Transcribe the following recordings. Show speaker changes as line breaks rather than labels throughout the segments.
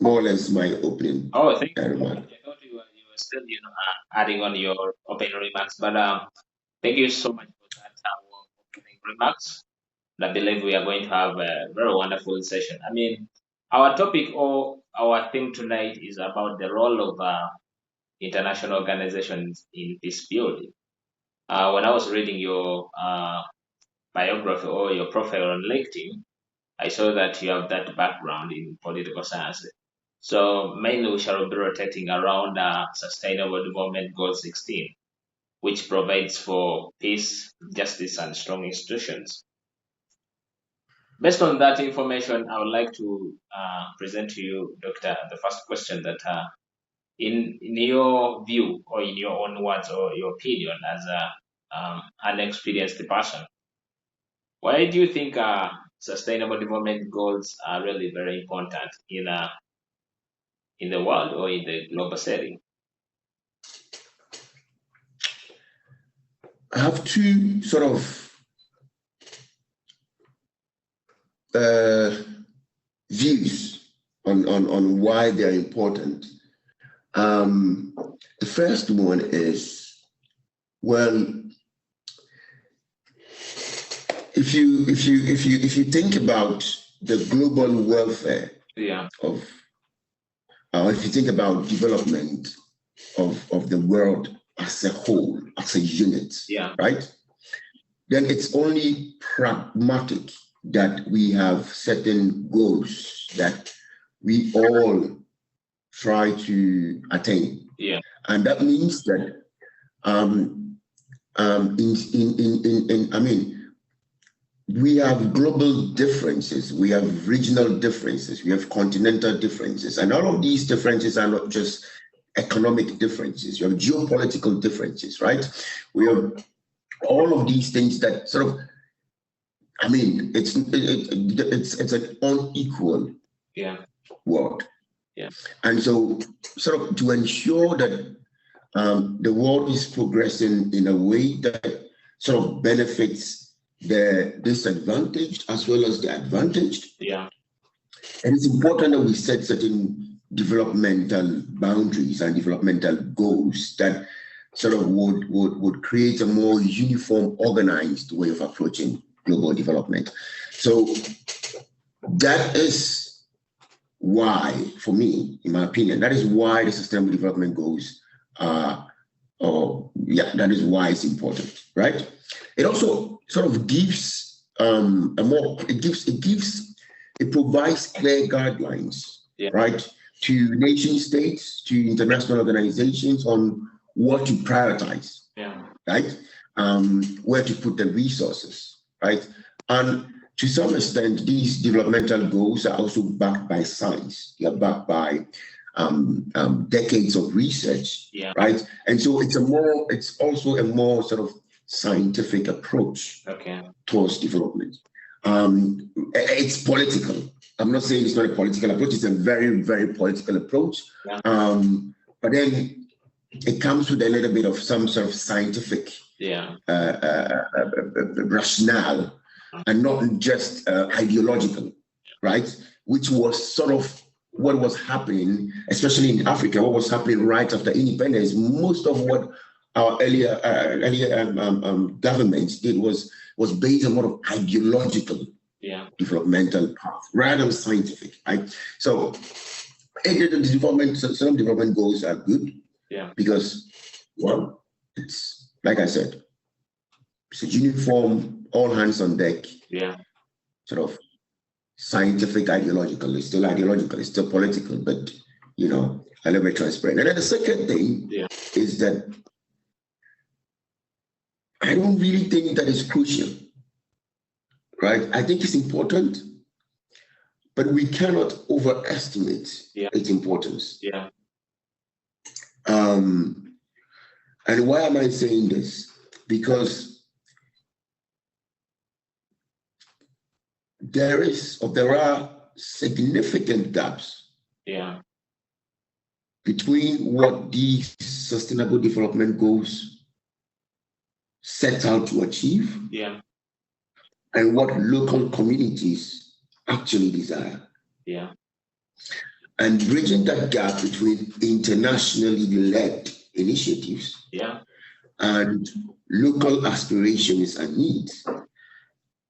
more or less my opening
Oh, thank you.
remark.
I thought you were still, adding on your opening remarks, but thank you so much for that opening remarks. I believe we are going to have a very wonderful session. I mean, our topic or our theme tonight is about the role of international organizations in peace building. When I was reading your biography or your profile on LinkedIn, I saw that you have that background in political science. So mainly we shall be rotating around Sustainable Development Goal 16, which provides for peace, justice, and strong institutions. Based on that information, I would like to present to you, Doctor, the first question that, in your view, or in your own words, or your opinion as an experienced person, why do you think sustainable development goals are really very important in the world or in the global setting?
I have two sort of views on why they're important. The first one is, well, if you think about the global welfare of, if you think about development of the world as a whole, as a unit, right? Then it's only pragmatic that we have certain goals that we all try to attain. And that means that we have global differences, we have regional differences, we have continental differences, and all of these differences are not just economic differences. You have geopolitical differences, right? We have all of these things that sort of, it's an unequal world. And so sort of to ensure that the world is progressing in a way that sort of benefits the disadvantaged as well as the advantaged. And it's important that we set certain developmental boundaries and developmental goals that sort of would create a more uniform, organized way of approaching global development. So that is why, for me, in my opinion, that is why the Sustainable Development Goals that is why it's important, right? It also sort of gives it provides clear guidelines, right, to nation states, to international organizations on what to prioritize, right, where to put the resources, right, and to some extent, these developmental goals are also backed by science. They are backed by decades of research, right? And so it's also a more sort of scientific approach towards development. It's political. I'm not saying it's not a political approach. It's a very, very political approach. But then it comes with a little bit of some sort of scientific rationale, and not just ideological, right? Which was sort of what was happening, especially in Africa, what was happening right after independence. Most of what our earlier governments did was based on one of ideological developmental path rather than scientific, right? So some development goals are good because, well, it's like I said, it's a uniform, all hands on deck, sort of scientific, ideological. It's still ideological, it's still political, but a little bit transparent. And then the second thing is that I don't really think that is crucial, right? I think it's important, but we cannot overestimate its importance. And why am I saying this? Because there are significant gaps between what these sustainable development goals set out to achieve and what local communities actually desire. and bridging that gap between internationally led initiatives and local aspirations and needs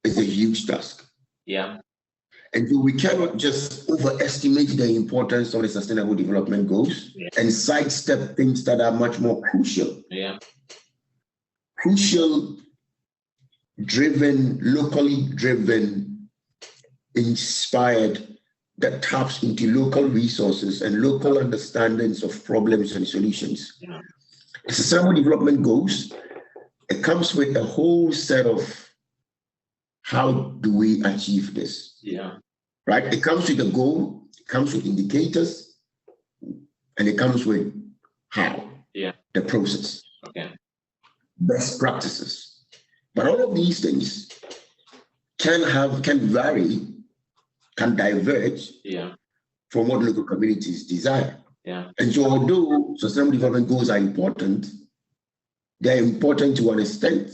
is a huge task. And so we cannot just overestimate the importance of the Sustainable Development Goals and sidestep things that are much more crucial. Crucial, driven, locally driven, inspired, that taps into local resources and local understandings of problems and solutions. The Sustainable Development Goals, it comes with a whole set of how do we achieve this? Right? It comes with a goal, it comes with indicators, and it comes with how, the process, best practices. But all of these things can vary, can diverge from what local communities desire. And so although Sustainable Development Goals are important, they're important to an extent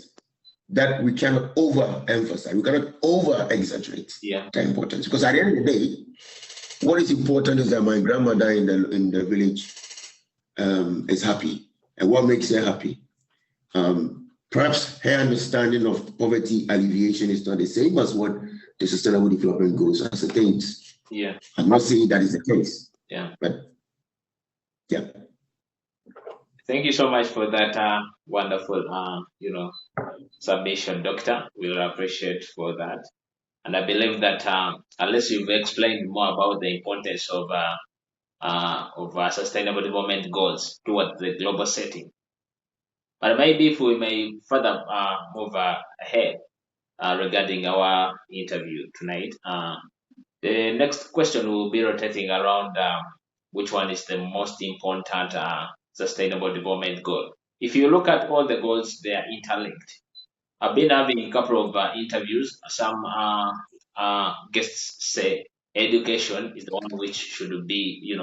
that we cannot overemphasize, we cannot over-exaggerate their importance. Because at the end of the day, what is important is that my grandmother in the village is happy. And what makes her happy? Perhaps her understanding of poverty alleviation is not the same as what the Sustainable Development Goals ascertains. I'm not saying that is the case. But
Thank you so much for that wonderful, submission, Doctor. We'll appreciate for that. And I believe that unless you've explained more about the importance of sustainable development goals towards the global setting, but maybe if we may further move ahead regarding our interview tonight, the next question will be rotating around which one is the most important sustainable development goal. If you look at all the goals, they are interlinked. I've been having a couple of interviews. Some guests say education is the one which should be,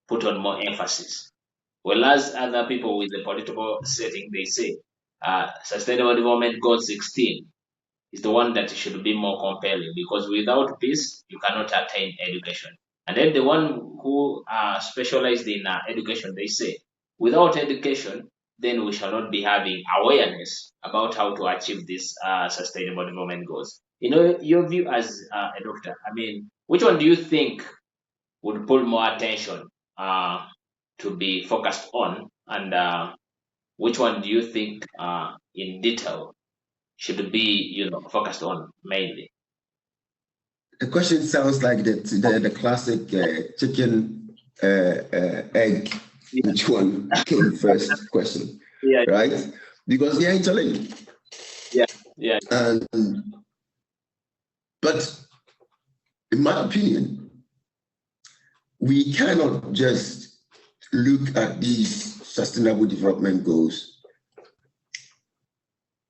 put on more emphasis. Whereas other people with the political setting, they say Sustainable Development Goal 16 is the one that should be more compelling, because without peace, you cannot attain education. And then the one who specialized in education, they say, without education, then we shall not be having awareness about how to achieve these sustainable development goals. Your view as a doctor, I mean, which one do you think would pull more attention to be focused on, and which one do you think in detail should be focused on mainly?
the question sounds like the classic chicken egg. Which one came first question, right? Because they are interlinked. But in my opinion, we cannot just look at these sustainable development goals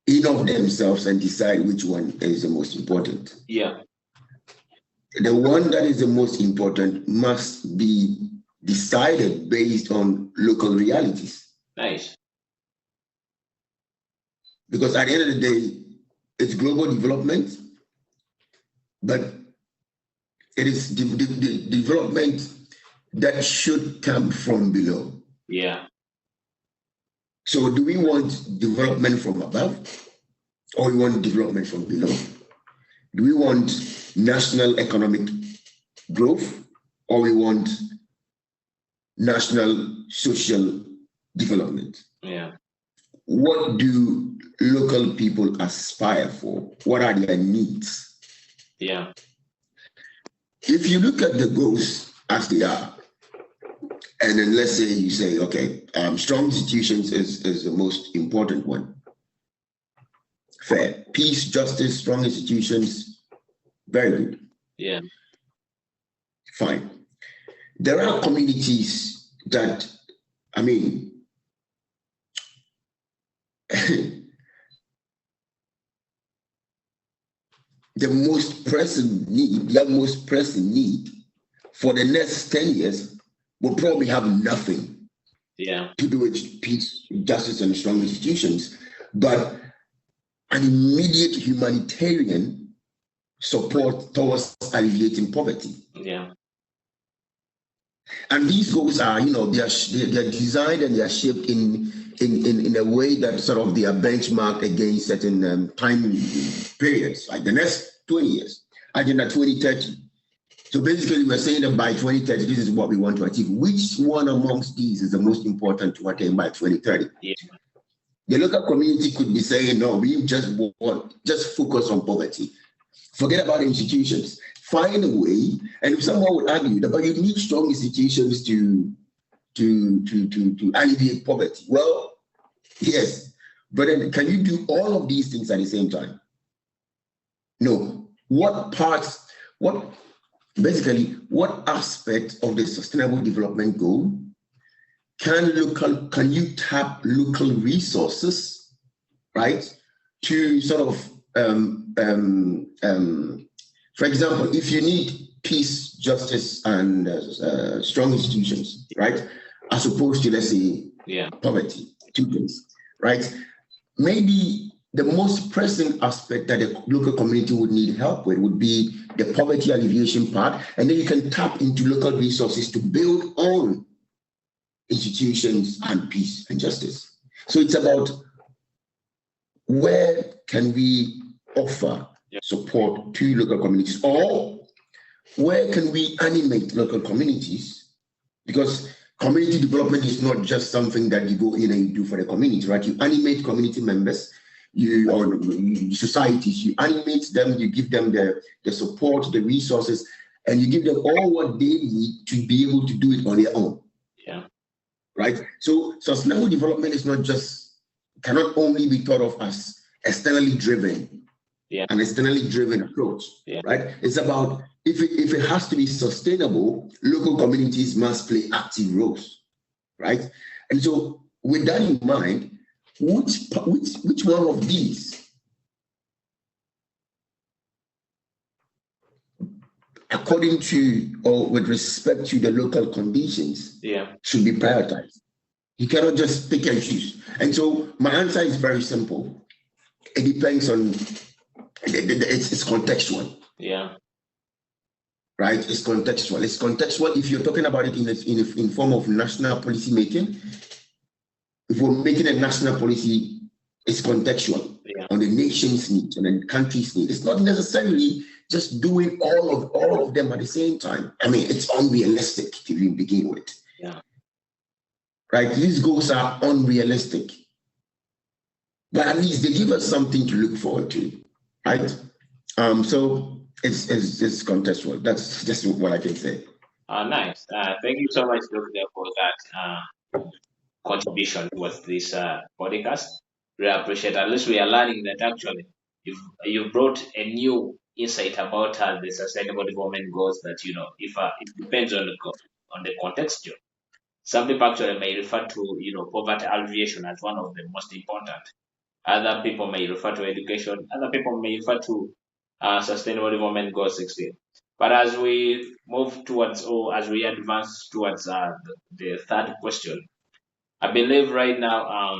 in of themselves and decide which one is the most important. The one that is the most important must be decided based on local realities.
Nice.
Because at the end of the day, it's global development, but it is the development that should come from below. So do we want development from above, or we want development from below? Do we want national economic growth, or we want national social development? What do local people aspire for? What are their needs? If you look at the goals as they are, and then let's say you say, okay, strong institutions is the most important one. Fair. Peace, justice, strong institutions, very good. Fine. There are communities that, I mean, their most pressing need for the next 10 years will probably have nothing to do with peace, justice, and strong institutions, but an immediate humanitarian support towards alleviating poverty. And these goals are, they are designed and they are shaped in a way that sort of they are benchmarked against certain time periods, like the next 20 years, Agenda 2030. So basically, we're saying that by 2030, this is what we want to achieve. Which one amongst these is the most important to attain by 2030?
Yeah.
The local community could be saying, no, we just focus on poverty. Forget about institutions. Find a way, and if someone would argue that, but you need strong institutions to alleviate poverty. Well, yes, but then can you do all of these things at the same time? No. What aspect of the sustainable development goal can you tap local resources, right, to sort of for example, if you need peace, justice, and strong institutions, right, as opposed to, let's say, poverty, two things, right? Maybe the most pressing aspect that the local community would need help with would be the poverty alleviation part, and then you can tap into local resources to build on institutions and peace and justice. So it's about where can we offer support to local communities, or where can we animate local communities? Because community development is not just something that you go in and you do for the community, right? You animate community members, or societies, you animate them, you give them the support, the resources, and you give them all what they need to be able to do it on their own.
Yeah.
Right? So sustainable development cannot only be thought of as externally driven, an externally driven approach, right? It's about if it has to be sustainable, local communities must play active roles, right? And so with that in mind, which one of these, according to or with respect to the local conditions, should be prioritized? You cannot just pick and choose. And so my answer is very simple. It depends on, it's contextual.
Yeah.
Right? It's contextual. It's contextual if you're talking about it in form of national policy making. If we're making a national policy, it's contextual on the nation's needs and the country's needs. It's not necessarily just doing all of them at the same time. I mean, it's unrealistic to even begin with.
Yeah.
Right? These goals are unrealistic. But at least they give us something to look forward to. Right? So it's contextual. That's just what I can say.
Nice. Thank you so much, Dr. for that contribution towards this podcast. We appreciate. At least we are learning that actually you brought a new insight about the sustainable development goals. That if it depends on the context. Some people actually may refer to poverty alleviation as one of the most important. Other people may refer to education. Other people may refer to Sustainable Development Goal 16. But as we move towards, or as we advance towards the third question, I believe right now,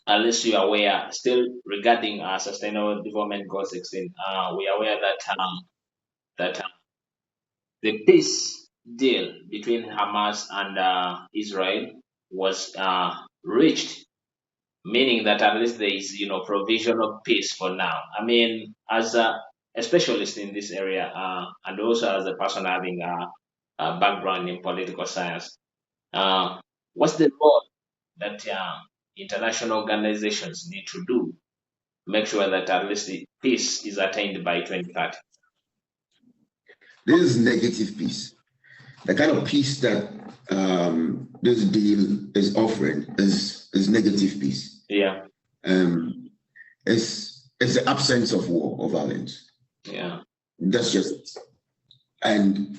at least you are aware, still regarding Sustainable Development Goal 16, we are aware that the peace deal between Hamas and Israel was reached, meaning that at least there is provisional peace for now. I mean, as a specialist in this area, and also as a person having a background in political science, what's the role that international organizations need to do to make sure that at least the peace is attained by 2030?
This is negative peace. The kind of peace that this deal is offering is negative peace.
Yeah.
It's the absence of war or violence.
Yeah.
That's just it. And